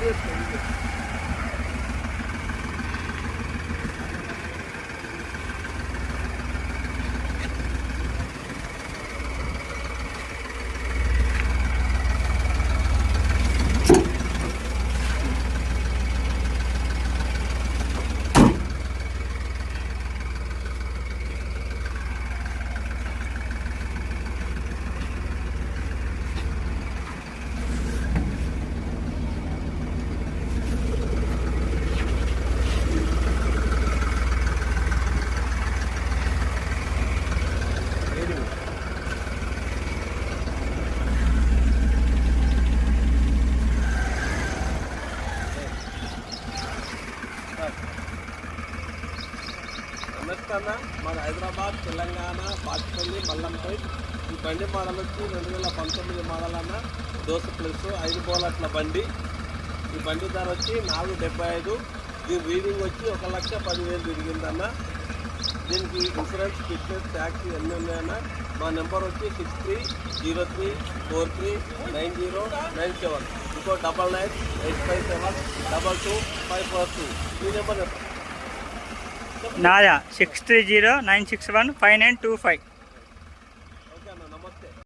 నమస్తే, మన హైదరాబాద్ తెలంగాణ బాచుపల్లి మల్లంపేట్. ఈ బండి మోడల్ వచ్చి 2019 మోడల్ అన్న. దోశ ప్లస్ 5 బోలట్ల బండి. ఈ బండి ధర వచ్చి 475. దీని రీడింగ్ వచ్చి 1,10,000 తిరిగిందన్న. దీనికి ఇన్సూరెన్స్, ఫిట్నెస్, ట్యాక్స్ అన్నీ ఉన్నాయన్న. మా నెంబర్ వచ్చి 6303439097. ఇంకో 9985722542. ఈ నెంబర్ నాదా 6309615925.